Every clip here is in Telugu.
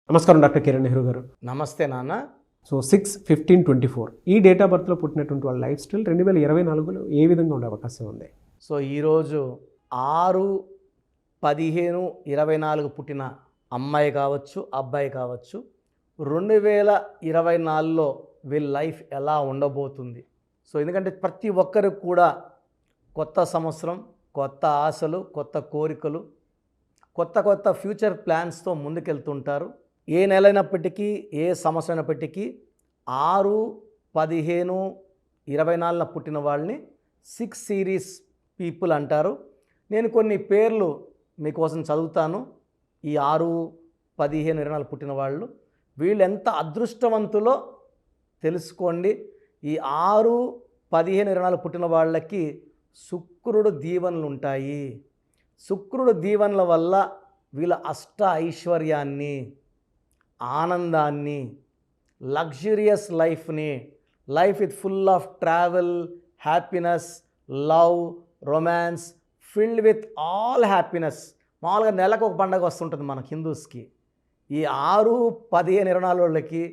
నమస్కారం డాక్టర్ కిరణ్ నెహ్రూ గారు. నమస్తే నాన్న. సో 6/15/24 ఈ డేట్ ఆఫ్ బర్త్లో పుట్టినటువంటి వాళ్ళ లైఫ్ స్టైల్ 2024లో ఏ విధంగా ఉండే అవకాశం ఉంది? సో ఈరోజు 6/15/24 పుట్టిన అమ్మాయి కావచ్చు, అబ్బాయి కావచ్చు, 2024లో వీళ్ళ లైఫ్ ఎలా ఉండబోతుంది? సో ఎందుకంటే ప్రతి ఒక్కరికి కూడా కొత్త సంవత్సరం, కొత్త ఆశలు, కొత్త కోరికలు, కొత్త ఫ్యూచర్ ప్లాన్స్తో ముందుకెళ్తుంటారు. ఏ నెల అయినప్పటికీ, ఏ సంవత్సరం అయినప్పటికీ 6/15/24 పుట్టిన వాళ్ళని 6 సిరీస్ పీపుల్ అంటారు. నేను కొన్ని పేర్లు మీకోసం చదువుతాను. ఈ 6/15/24 పుట్టిన వాళ్ళు వీళ్ళు ఎంత అదృష్టవంతులో తెలుసుకోండి. ఈ 6/15/24 పుట్టిన వాళ్ళకి శుక్రుడు దీవెనలు ఉంటాయి. శుక్రుడు దీవెనల వల్ల వీళ్ళ అష్ట ఐశ్వర్యాన్ని, ఆనందాన్ని, లగ్జరియస్ లైఫ్ని, life with full of travel, happiness, love, romance, filled with all happiness. మామూలుగా నెలకు ఒక పండగ వస్తుంటుంది మన హిందూస్కి. ఈ 6/15/24 వాళ్ళకి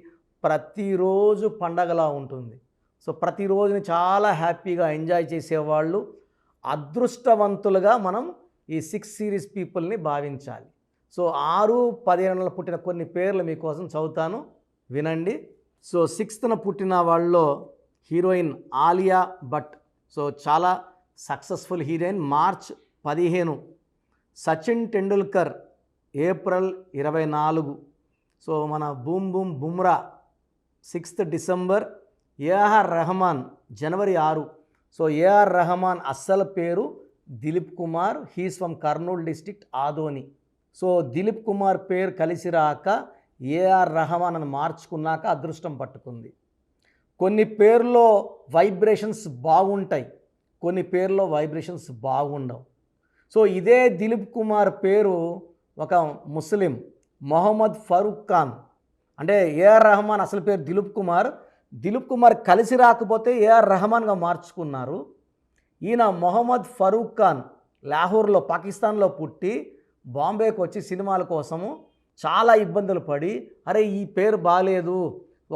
ప్రతిరోజు పండగలా ఉంటుంది. సో ప్రతిరోజుని చాలా హ్యాపీగా ఎంజాయ్ చేసేవాళ్ళు అదృష్టవంతులుగా మనం ఈ 6 సిరీస్ పీపుల్ని భావించాలి. సో 6/15/24 పుట్టిన కొన్ని పేర్లు మీకోసం చదువుతాను, వినండి. సో 6th పుట్టిన వాళ్ళలో హీరోయిన్ ఆలియా భట్. సో చాలా successful heroine. March 15. Sachin Tendulkar April 24. So మన boom Bumrah 6th December. AR Rahman జనవరి 6. సో ఏఆర్ రెహమాన్ అస్సలు పేరు Dilip Kumar. He's from Kurnool district, Adoni. So Dilip Kumar పేరు కలిసి రాక ఏఆర్ రెహమాన్ అని మార్చుకున్నాక అదృష్టం పట్టుకుంది. కొన్ని పేర్లో వైబ్రేషన్స్ బాగుంటాయి, కొన్ని పేర్లో వైబ్రేషన్స్ బాగుండవు. సో ఇదే దిలీప్ కుమార్ పేరు ఒక ముస్లిం మొహమ్మద్ ఫరూక్ ఖాన్, అంటే ఏఆర్ రెహమాన్ అసలు పేరు దిలీప్ కుమార్ కలిసి రాకపోతే ఏఆర్ రెహమాన్గా మార్చుకున్నారు. ఈయన మొహమ్మద్ ఫరూక్ ఖాన్ లాహోర్లో, పాకిస్తాన్లో పుట్టి బాంబేకి వచ్చి సినిమాల కోసము చాలా ఇబ్బందులు పడి, అరే ఈ పేరు బాగాలేదు,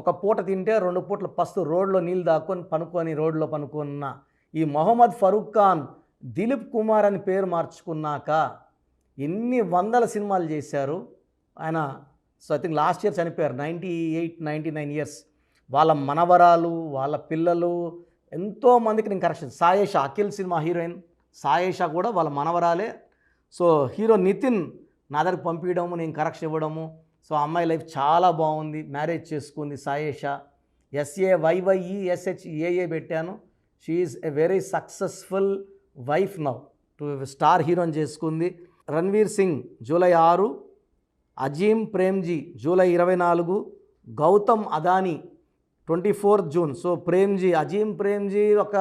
ఒక పూట తింటే 2 పూటలు పస్తు రోడ్లో నీళ్ళు దాక్కొని రోడ్లో పనుకున్న ఈ మొహమ్మద్ ఫరూక్ ఖాన్ దిలీప్ కుమార్ అని పేరు మార్చుకున్నాక ఎన్ని వందల సినిమాలు చేశారు ఆయన. So I think last year చనిపోయారు, 98-99 ఇయర్స్. వాళ్ళ మనవరాలు, వాళ్ళ పిల్లలు ఎంతోమందికి నేను కరెక్షన్. సాయేషా, అఖిల్ సినిమా హీరోయిన్ సాయేషా కూడా వాళ్ళ మనవరాలే. సో హీరో నితిన్ నా దగ్గరకు పంపించడము, నేను కరెక్షన్ ఇవ్వడము. సో అమ్మాయి లైఫ్ చాలా బాగుంది, మ్యారేజ్ చేసుకుంది సాయేషా. SAYYESHEAA పెట్టాను. She is a very successful wife now. To star హీరోని చేసుకుంది. Ranveer Singh July 6. Azim Premji July 24. Gautam Adani 24th June. So Azim Premji ఒక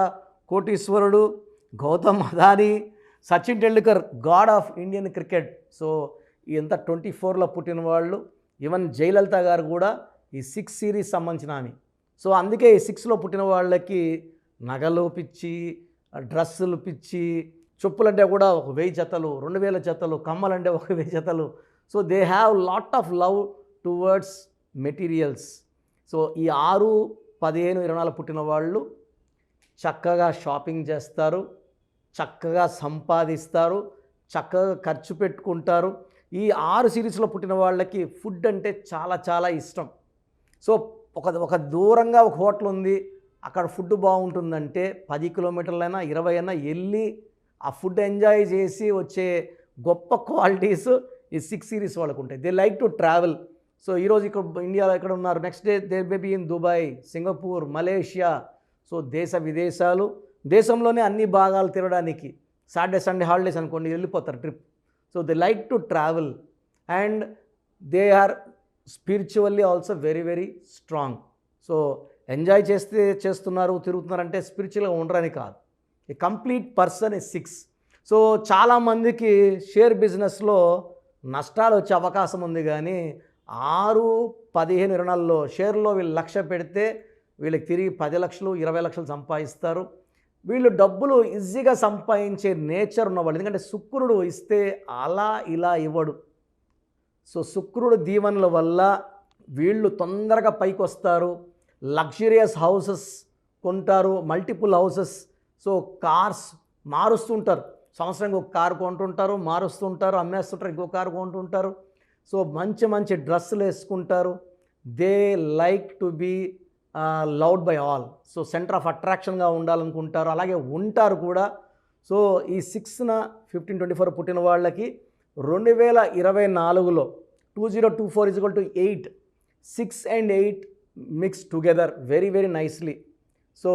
కోటీశ్వరుడు, Gautam Adani, Sachin Tendulkar God of Indian cricket. So ఇంత 24లో పుట్టిన వాళ్ళు. ఈవెన్ జయలలిత గారు కూడా ఈ 6 సిరీస్ సంబంధించిన ఆమె. సో అందుకే ఈ 6లో పుట్టిన వాళ్ళకి నగలు పిచ్చి, డ్రెస్సులు పిచ్చి, చెప్పులంటే కూడా 1000 జతలు, 2000 జతలు, కమ్మలంటే 1000 జతలు. So they have lot of love towards materials. So ఈ 6/15/24 పుట్టిన వాళ్ళు చక్కగా షాపింగ్ చేస్తారు, చక్కగా సంపాదిస్తారు, చక్కగా ఖర్చు పెట్టుకుంటారు. ఈ 6 సిరీస్లో పుట్టిన వాళ్ళకి ఫుడ్ అంటే చాలా చాలా ఇష్టం. సో ఒక దూరంగా ఒక హోటల్ ఉంది, అక్కడ ఫుడ్ బాగుంటుందంటే 10 కిలోమీటర్లైనా 20 అయినా వెళ్ళి ఆ ఫుడ్ ఎంజాయ్ చేసి వచ్చే గొప్ప క్వాలిటీస్ ఈ 6 సిరీస్ వాళ్ళకు ఉంటాయి. They like to travel. So ఈరోజు ఇక్కడ ఇండియాలో ఎక్కడ ఉన్నారు, next day they may be in Dubai, Singapore, Malaysia. So దేశ విదేశాలు, దేశంలోనే అన్ని భాగాలు తిరగడానికి సాటర్డే సండే హాలిడేస్ అనుకోండి వెళ్ళిపోతారు trip. So they like to travel and they are spiritually also very very strong. So enjoy చేస్తున్నారు, తిరుగుతున్నారంటే స్పిరిచువల్గా ఉండరని కాదు. A complete person is 6. So చాలామందికి షేర్ బిజినెస్లో నష్టాలు వచ్చే అవకాశం ఉంది, కానీ 6/15/24లో షేర్లో వీళ్ళు 1,00,000 పెడితే వీళ్ళకి తిరిగి 10 లక్షలు 20 లక్షలు సంపాదిస్తారు. వీళ్ళు డబ్బులు ఈజీగా సంపాదించే నేచర్ ఉన్నవాళ్ళు. ఎందుకంటే శుక్రుడు ఇస్తే అలా ఇలా ఇవ్వడు. సో శుక్రుడు దీవెనల వల్ల వీళ్ళు తొందరగా పైకి వస్తారు, లగ్జరియస్ హౌసెస్ కొంటారు, మల్టిపుల్ హౌసెస్. సో కార్స్ మారుస్తుంటారు, సంవత్సరానికి ఒక కారు కొంటుంటారు, మారుస్తుంటారు, అమ్మేస్తుంటారు, ఇంకో కారు కొంటుంటారు. సో మంచి మంచి డ్రెస్సులు వేసుకుంటారు. They like to be loved by all. So centre of అట్రాక్షన్గా ఉండాలనుకుంటారు, అలాగే ఉంటారు కూడా. సో ఈ 6న 1524 పుట్టిన వాళ్ళకి 2024లో 2024 = 8, 6 and 8 mix together very very nicely. So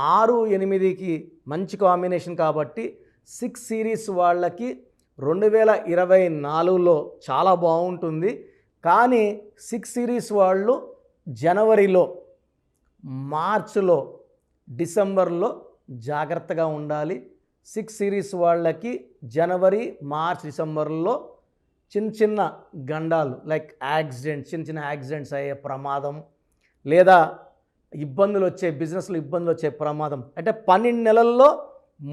6, 8కి మంచి కాంబినేషన్ కాబట్టి 6 సిరీస్ వాళ్ళకి 2024లో చాలా బాగుంటుంది. కానీ 6 సిరీస్ వాళ్ళు జనవరిలో, మార్చిలో, డిసెంబర్లో జాగ్రత్తగా ఉండాలి. 6 సిరీస్ వాళ్ళకి జనవరి, మార్చ్, డిసెంబర్లో చిన్న చిన్న గండాలు లైక్ యాక్సిడెంట్స్, చిన్న చిన్న యాక్సిడెంట్స్ అయ్యే ప్రమాదం, లేదా ఇబ్బందులు వచ్చే, బిజినెస్లో ఇబ్బందులు వచ్చే ప్రమాదం. అంటే 12 నెలల్లో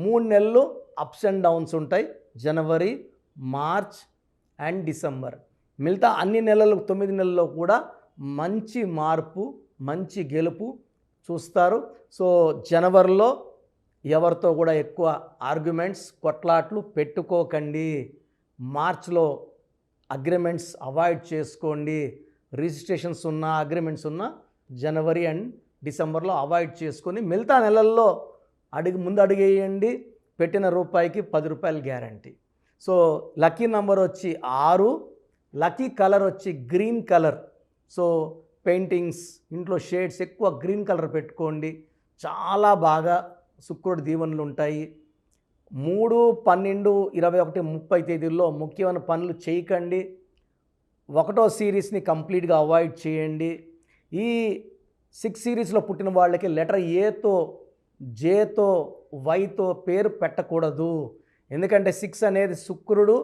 3 నెలలు అప్స్ అండ్ డౌన్స్ ఉంటాయి, జనవరి, మార్చ్ అండ్ డిసెంబర్. మిగతా అన్ని నెలలు 9 నెలల్లో కూడా మంచి మార్పు, మంచి గెలుపు చూస్తారు. సో జనవరిలో ఎవరితో కూడా ఎక్కువ ఆర్గ్యుమెంట్స్, కొట్లాట్లు పెట్టుకోకండి. మార్చ్లో అగ్రిమెంట్స్ అవాయిడ్ చేసుకోండి. రిజిస్ట్రేషన్స్ ఉన్న, అగ్రిమెంట్స్ ఉన్న జనవరి అండ్ డిసెంబర్లో అవాయిడ్ చేసుకొని మిగతా నెలల్లో ముందు అడుగేయండి. పెట్టిన రూపాయికి 10 రూపాయలు గ్యారంటీ. సో లక్కీ నెంబర్ వచ్చి 6, లక్కీ కలర్ వచ్చి గ్రీన్ కలర్. సో పెయింటింగ్స్, ఇంట్లో షేడ్స్ ఎక్కువ గ్రీన్ కలర్ పెట్టుకోండి, చాలా బాగా శుక్రుడి దీవెనలు ఉంటాయి. 3, 12, 21, 30 తేదీల్లో ముఖ్యమైన పనులు చేయకండి. 1వ సిరీస్ని కంప్లీట్గా అవాయిడ్ చేయండి. ఈ 6 సిరీస్లో పుట్టిన వాళ్ళకి లెటర్ ఏతో, జేతో, వైతో పేరు పెట్టకూడదు. ఎందుకంటే 6 అనేది శుక్రుడు,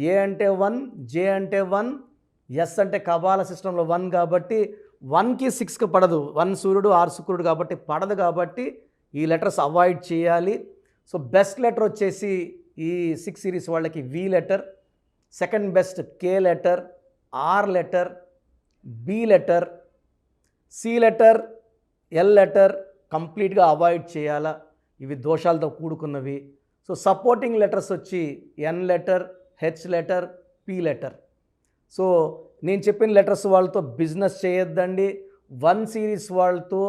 ఏ అంటే 1, జే అంటే 1, ఎస్ అంటే కబాల సిస్టంలో 1 కాబట్టి 1కి 6కి పడదు. 1 సూర్యుడు, 6 శుక్రుడు కాబట్టి పడదు. కాబట్టి ఈ లెటర్స్ అవాయిడ్ చేయాలి. సో బెస్ట్ లెటర్ వచ్చేసి ఈ 6 సిరీస్ వాళ్ళకి V letter, second best K letter, R letter, B letter, C letter, L letter కంప్లీట్గా అవాయిడ్ చేయాలా, ఇవి దోషాలతో కూడుకున్నవి. సో సపోర్టింగ్ లెటర్స్ వచ్చి N letter, H letter, P letter. So నేను చెప్పిన లెటర్స్ వాళ్ళతో బిజినెస్ చేయొద్దండి. 1 సిరీస్ వాళ్ళతో,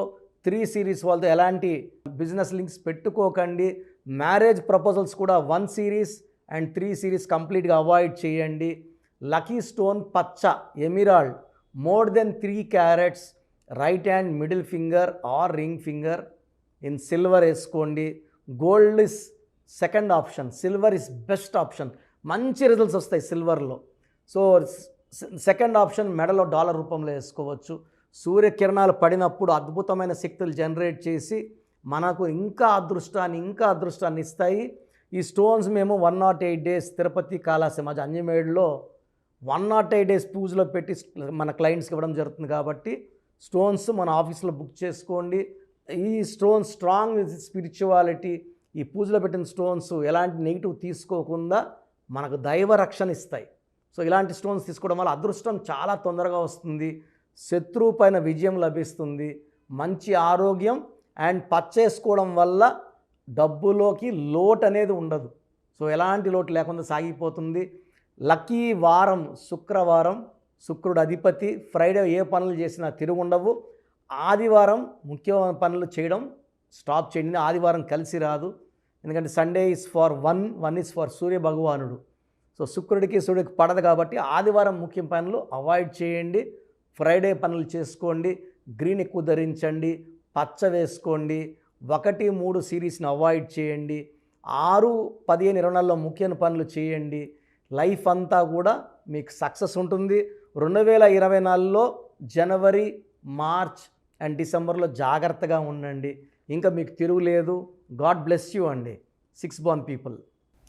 3 సిరీస్ వాళ్ళతో ఎలాంటి బిజినెస్ లింక్స్ పెట్టుకోకండి. మ్యారేజ్ ప్రపోజల్స్ కూడా 1 సిరీస్ అండ్ 3 సిరీస్ కంప్లీట్గా అవాయిడ్ చేయండి. లక్కీ స్టోన్ పచ్చ, emerald, more than 3 carats, right hand middle finger or ring finger in silver వేసుకోండి. Gold is second option, silver is best option. మంచి రిజల్ట్స్ వస్తాయి సిల్వర్లో. సో సెకండ్ ఆప్షన్ మెడలో డాలర్ రూపంలో వేసుకోవచ్చు. సూర్యకిరణాలు పడినప్పుడు అద్భుతమైన శక్తులు జనరేట్ చేసి మనకు ఇంకా అదృష్టాన్ని ఇస్తాయి. ఈ స్టోన్స్ మేము 108 డేస్ తిరుపతి, కాళహస్తి, మా అంజమేడులో 108 డేస్ పూజలో పెట్టి మన క్లయింట్స్కి ఇవ్వడం జరుగుతుంది. కాబట్టి స్టోన్స్ మన ఆఫీస్లో బుక్ చేసుకోండి. ఈ స్టోన్స్ స్ట్రాంగ్ స్పిరిచువాలిటీ, ఈ పూజలో పెట్టిన స్టోన్స్ ఎలాంటి నెగిటివ్ తీసుకోకుండా మనకు దైవ రక్షణ ఇస్తాయి. సో ఇలాంటి స్టోన్స్ తీసుకోవడం వల్ల అదృష్టం చాలా తొందరగా వస్తుంది, శత్రువు పైన విజయం లభిస్తుంది, మంచి ఆరోగ్యం అండ్ పచ్చేసుకోవడం వల్ల డబ్బులోకి లోటు అనేది ఉండదు. సో ఎలాంటి లోటు లేకుండా సాగిపోతుంది. లక్కీ వారం శుక్రవారం, శుక్రుడు అధిపతి. ఫ్రైడే ఏ పనులు చేసినా తిరుగుండవు. ఆదివారం ముఖ్యమైన పనులు చేయడం స్టాప్ చేయండి. ఆదివారం కలిసి రాదు, ఎందుకంటే Sunday is for one is for Surya భగవానుడు. సో శుక్రుడికి సూర్యుడికి పడదు కాబట్టి ఆదివారం ముఖ్య పనులు అవాయిడ్ చేయండి. ఫ్రైడే పనులు చేసుకోండి. గ్రీన్ ఎక్కువ ధరించండి, పచ్చ వేసుకోండి. 1, 3 సిరీస్ని అవాయిడ్ చేయండి. 6, 15, 24లో ముఖ్యమైన పనులు చేయండి. లైఫ్ అంతా కూడా మీకు సక్సెస్ ఉంటుంది. 2024లో జనవరి, మార్చ్ అండ్ డిసెంబర్లో జాగ్రత్తగా ఉండండి. ఇంకా మీకు తిరుగులేదు. గాడ్ బ్లెస్ యూ అండి 6 born people.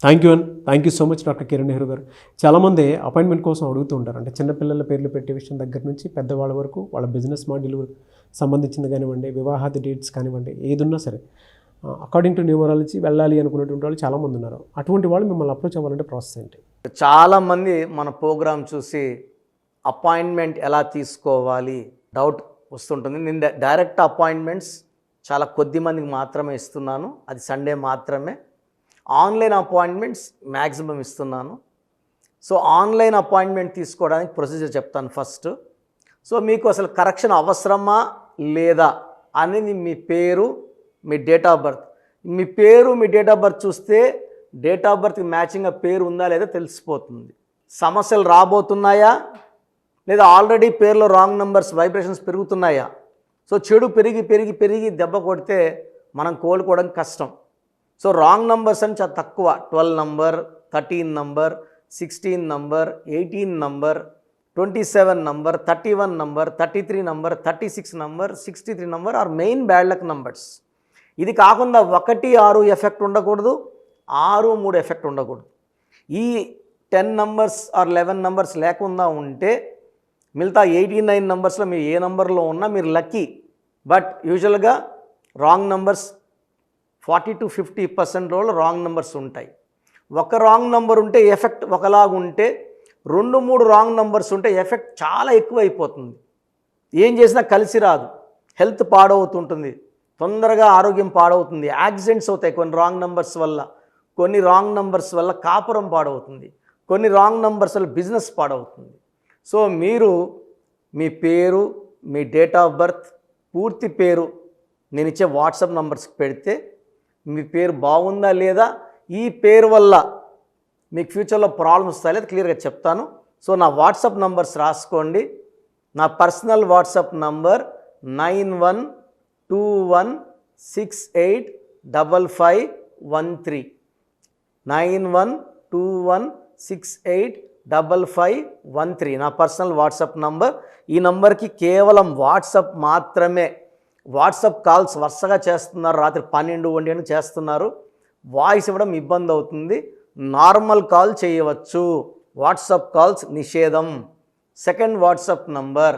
Thank you so much doctor Kiran Nehru గారు. చాలామంది అపాయింట్మెంట్ కోసం అడుగుతూ ఉంటారు. అంటే చిన్నపిల్లల పేర్లు పెట్టే విషయం దగ్గర నుంచి పెద్దవాళ్ళ వరకు, వాళ్ళ బిజినెస్ మాడ్యూల్ సంబంధించింది కానివ్వండి, వివాహాది డేట్స్ కానివ్వండి, ఏదున్నా సరే అకార్డింగ్ టు న్యూమరాలజీ వెళ్ళాలి అనుకునేటువంటి వాళ్ళు చాలామంది ఉన్నారు. అటువంటి వాళ్ళు మిమ్మల్ని అప్రోచ్ అవ్వాలంటే ప్రాసెస్ ఏంటి? చాలామంది మన ప్రోగ్రామ్ చూసి అపాయింట్మెంట్ ఎలా తీసుకోవాలి డౌట్ వస్తుంటుంది. నేను డైరెక్ట్ అపాయింట్మెంట్స్ చాలా కొద్ది మందికి మాత్రమే ఇస్తున్నాను, అది సండే మాత్రమే. ఆన్లైన్ అపాయింట్మెంట్స్ మ్యాక్సిమం ఇస్తున్నాను. సో ఆన్లైన్ అపాయింట్మెంట్ తీసుకోవడానికి ప్రొసీజర్ చెప్తాను ఫస్ట్. సో మీకు అసలు కరెక్షన్ అవసరమా లేదా అనేది మీ పేరు, మీ డేట్ ఆఫ్ బర్త్. మీ పేరు, మీ డేట్ ఆఫ్ బర్త్ చూస్తే డేట్ ఆఫ్ బర్త్కి మ్యాచింగ్గా పేరు ఉందా లేదా తెలిసిపోతుంది. సమస్యలు రాబోతున్నాయా లేదా ఆల్రెడీ పేరులో రాంగ్ నెంబర్స్ వైబ్రేషన్స్ పెరుగుతున్నాయా. సో చెడు పెరిగి పెరిగి పెరిగి దెబ్బ కొడితే మనం కోలుకోవడం కష్టం. సో రాంగ్ నెంబర్స్ అని చాలా తక్కువ. 12 number, 13 number, 16 number, 18 number, 27 number, 31 number, 33 number, 36 number, 63 number are main bad luck numbers. ఇది కాకుండా 1, 6 ఎఫెక్ట్ ఉండకూడదు, 6, 3 ఎఫెక్ట్ ఉండకూడదు. ఈ 10 నంబర్స్ ఆర్ 11 నంబర్స్ లేకుండా ఉంటే మిగతా 89 నంబర్స్లో మీరు ఏ నంబర్లో ఉన్నా మీరు లక్కీ. బట్ యూజువల్గా wrong numbers 40 to 50% wrong numbers ఉంటాయి. ఒక రాంగ్ నెంబర్ ఉంటే ఎఫెక్ట్ ఒకలాగా ఉంటే 2, 3 రాంగ్ నెంబర్స్ ఉంటే ఎఫెక్ట్ చాలా ఎక్కువ అయిపోతుంది. ఏం చేసినా కలిసి రాదు, హెల్త్ పాడవుతుంటుంది, తొందరగా ఆరోగ్యం పాడవుతుంది, యాక్సిడెంట్స్ అవుతాయి కొన్ని రాంగ్ నెంబర్స్ వల్ల, కొన్ని రాంగ్ నెంబర్స్ వల్ల కాపురం పాడవుతుంది, కొన్ని రాంగ్ నెంబర్స్ వల్ల బిజినెస్ పాడవుతుంది. సో మీరు మీ పేరు, మీ డేట్ ఆఫ్ బర్త్, పూర్తి పేరు నేను ఇచ్చే వాట్సాప్ నంబర్స్కి పెడితే మీ పేరు బాగుందా లేదా, ఈ పేరు వల్ల మీకు ఫ్యూచర్లో ప్రాబ్లమ్స్ వస్తాయి లేదా క్లియర్గా చెప్తాను. సో నా వాట్సాప్ నంబర్స్ రాసుకోండి. నా పర్సనల్ వాట్సాప్ నంబర్ 9121685513 9121685513 నా పర్సనల్ వాట్సాప్ నంబర్. ఈ నంబర్కి కేవలం వాట్సాప్ మాత్రమే. వాట్సాప్ కాల్స్ వరుసగా చేస్తున్నారు, రాత్రి 12, 1 గంటలకు చేస్తున్నారు, వాయిస్ ఇవ్వడం ఇబ్బంది అవుతుంది. నార్మల్ కాల్ చేయవచ్చు, వాట్సాప్ కాల్స్ నిషేధం. Second WhatsApp number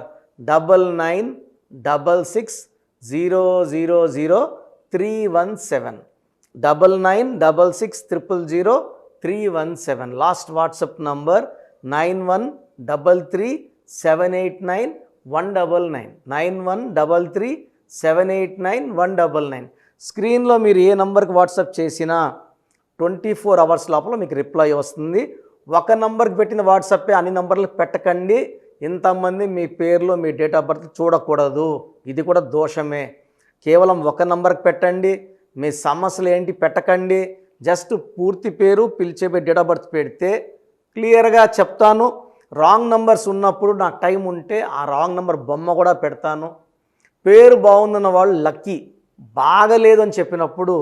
9966000317 9966000317. Last WhatsApp number 9133789199 9133789199. స్క్రీన్లో మీరు ఏ నంబర్కి వాట్సాప్ చేసినా 24 అవర్స్ లోపల మీకు రిప్లై వస్తుంది. ఒక నంబర్కి పెట్టిన వాట్సాపే అన్ని నంబర్లకు పెట్టకండి. ఇంతమంది మీ పేర్లు, మీ డేట్ ఆఫ్ బర్త్ చూడకూడదు, ఇది కూడా దోషమే. కేవలం ఒక నంబర్కి పెట్టండి. మీ సమస్యలు ఏంటి పెట్టకండి. జస్ట్ పూర్తి పేరు, పిలిచే డేట్ ఆఫ్ బర్త్ పెడితే క్లియర్గా చెప్తాను. రాంగ్ నంబర్స్ ఉన్నప్పుడు నాకు టైం ఉంటే ఆ రాంగ్ నంబర్ బొమ్మ కూడా పెడతాను. పేరు బాగుందన్న వాళ్ళు లక్కీ, బాగలేదు అని చెప్పినప్పుడు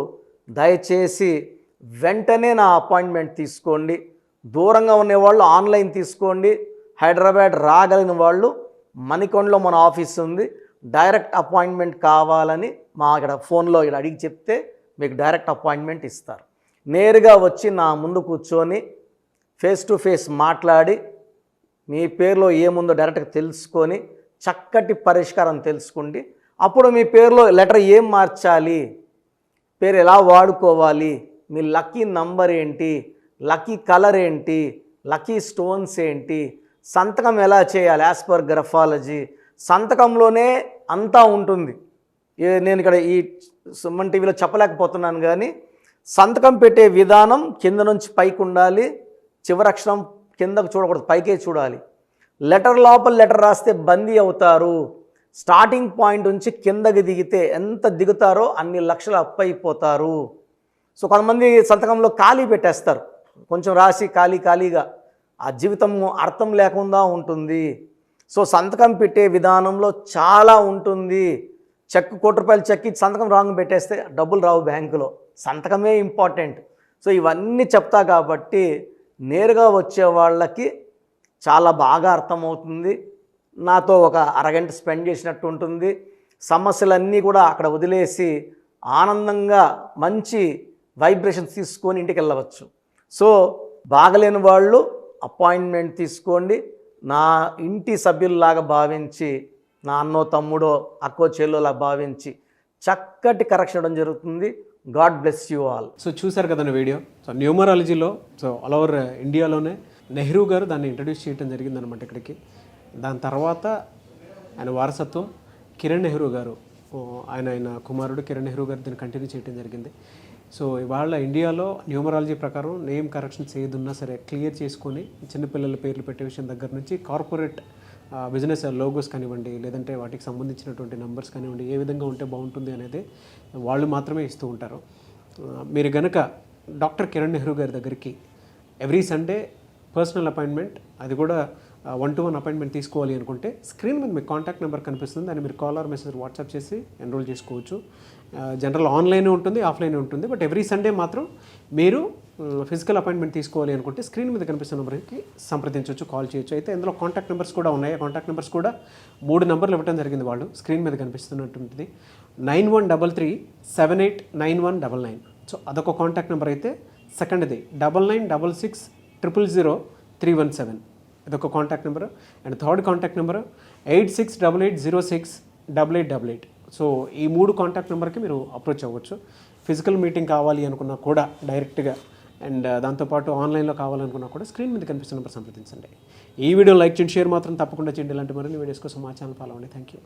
దయచేసి వెంటనే నా అపాయింట్మెంట్ తీసుకోండి. దూరంగా ఉండేవాళ్ళు ఆన్లైన్ తీసుకోండి. హైదరాబాద్ రాగలిగిన వాళ్ళు మణికొండలో మన ఆఫీస్ ఉంది. డైరెక్ట్ అపాయింట్మెంట్ కావాలని మా ఇక్కడ ఫోన్లో ఇక్కడ అడిగి చెప్తే మీకు డైరెక్ట్ అపాయింట్మెంట్ ఇస్తారు. నేరుగా వచ్చి నా ముందు కూర్చొని ఫేస్ టు ఫేస్ మాట్లాడి మీ పేరులో ఏముందో డైరెక్ట్గా తెలుసుకొని చక్కటి పరిష్కారం తెలుసుకోండి. అప్పుడు మీ పేరులో లెటర్ ఏం మార్చాలి, పేరు ఎలా వాడుకోవాలి, మీ లక్కీ నంబర్ ఏంటి, లక్కీ కలర్ ఏంటి, లక్కీ స్టోన్స్ ఏంటి, సంతకం ఎలా చేయాలి యాజ్ పర్ గ్రఫాలజీ, సంతకంలోనే అంతా ఉంటుంది. నేను ఇక్కడ ఈ సుమన్ టీవీలో చెప్పలేకపోతున్నాను కానీ సంతకం పెట్టే విధానం కింద నుంచి పైకి ఉండాలి, చివరి అక్షరం కిందకు చూడకూడదు, పైకే చూడాలి. లెటర్ లోపల లెటర్ రాస్తే బందీ అవుతారు. స్టార్టింగ్ పాయింట్ నుంచి కిందకి దిగితే ఎంత దిగుతారో అన్ని లక్షలు అప్పైపోతారు. సో కొంతమంది సంతకంలో ఖాళీ పెట్టేస్తారు, కొంచెం రాసి ఖాళీగా, ఆ జీవితం అర్థం లేకుండా ఉంటుంది. సో సంతకం పెట్టే విధానంలో చాలా ఉంటుంది. చెక్ ₹1 చెక్ ఇచ్చి సంతకం రాంగ్ పెట్టేస్తే డబ్బులు రావు బ్యాంకులో, సంతకమే ఇంపార్టెంట్. సో ఇవన్నీ చెప్తా కాబట్టి నేరుగా వచ్చే వాళ్ళకి చాలా బాగా అర్థమవుతుంది. నాతో ఒక అరగంట స్పెండ్ చేసినట్టు ఉంటుంది. సమస్యలన్నీ కూడా అక్కడ వదిలేసి ఆనందంగా మంచి వైబ్రేషన్స్ తీసుకొని ఇంటికి వెళ్ళవచ్చు. సో బాగలేని వాళ్ళు అపాయింట్మెంట్ తీసుకోండి. నా ఇంటి సభ్యుల్లాగా భావించి, నా అన్నో తమ్ముడో అక్కో చెల్లోలా భావించి చక్కటి కరెక్షన్ ఇవ్వడం జరుగుతుంది. God bless you all. So చూశారు కదండి వీడియో. సో న్యూమరాలజీలో సో ఆల్ ఓవర్ ఇండియాలోనే నెహ్రూ గారు దాన్ని ఇంట్రడ్యూస్ చేయడం జరిగిందనమాట ఇక్కడికి. దాని తర్వాత ఆయన వారసత్వం కిరణ్ నెహ్రూ గారు, ఆయన కుమారుడు కిరణ్ నెహ్రూ గారు దీన్ని కంటిన్యూ చేయడం జరిగింది. సో ఇవాళ ఇండియాలో న్యూమరాలజీ ప్రకారం నేమ్ కరెక్షన్స్ ఏదున్నా సరే క్లియర్ చేసుకొని చిన్నపిల్లల పేర్లు పెట్టే విషయం దగ్గర నుంచి కార్పొరేట్ బిజినెస్ లోగోస్ కానివ్వండి, లేదంటే వాటికి సంబంధించినటువంటి నంబర్స్ కానివ్వండి, ఏ విధంగా ఉంటే బాగుంటుంది అనేది వాళ్ళు మాత్రమే ఇస్తూ ఉంటారు. మీరు గనక డాక్టర్ కిరణ్ నెహ్రూ గారి దగ్గరికి ఎవ్రీ సండే పర్సనల్ అపాయింట్మెంట్, అది కూడా 1-to-1 అపాయింట్మెంట్ తీసుకోవాలి అనుకుంటే స్క్రీన్ మీద మీకు కాంటాక్ట్ నెంబర్ కనిపిస్తుంది, దాన్ని మీరు కాల్ ఆర్ మెసేజ్ వాట్సాప్ చేసి ఎన్రోల్ చేసుకోవచ్చు. జనరల్ ఆన్లైన్ ఉంటుంది, ఆఫ్లైన్ ఉంటుంది. బట్ ఎవ్రీ సండే మాత్రం మీరు ఫిజికల్ అపాయింట్మెంట్ తీసుకోవాలి అనుకుంటే స్క్రీన్ మీద కనిపిస్తున్న నెంబర్కి సంప్రదించవచ్చు, కాల్ చేయొచ్చు. అయితే ఇందులో కాంటాక్ట్ నెంబర్స్ కూడా ఉన్నాయి. కాంటాక్ట్ నెంబర్స్ కూడా 3 నెంబర్లు ఇవ్వడం జరిగింది వాళ్ళు, స్క్రీన్ మీద కనిపిస్తున్నటువంటిది 9133789199. సో అదొక కాంటాక్ట్ నెంబర్ అయితే, సెకండ్ది 9966000317, ఇదొక contact number. And third contact number 8688068888. So ఈ 3 కాంటాక్ట్ నెంబర్కి మీరు అప్రోచ్ అవ్వచ్చు. ఫిజికల్ మీటింగ్ కావాలి అనుకున్నా కూడా డైరెక్ట్గా, అండ్ దాంతోపాటు ఆన్లైన్లో కావాలనుకున్నా కూడా స్క్రీన్ మీద కనిపిస్తున్న నెంబర్ సంప్రదించండి. ఈ వీడియో లైక్ చేయండి, షేర్ మాత్రం తప్పకుండా చేయండి. ఇలాంటి మరిన్ని వీడియోస్ కోసం మా ఛానల్ ఫాలో అవ్వండి. Thank you.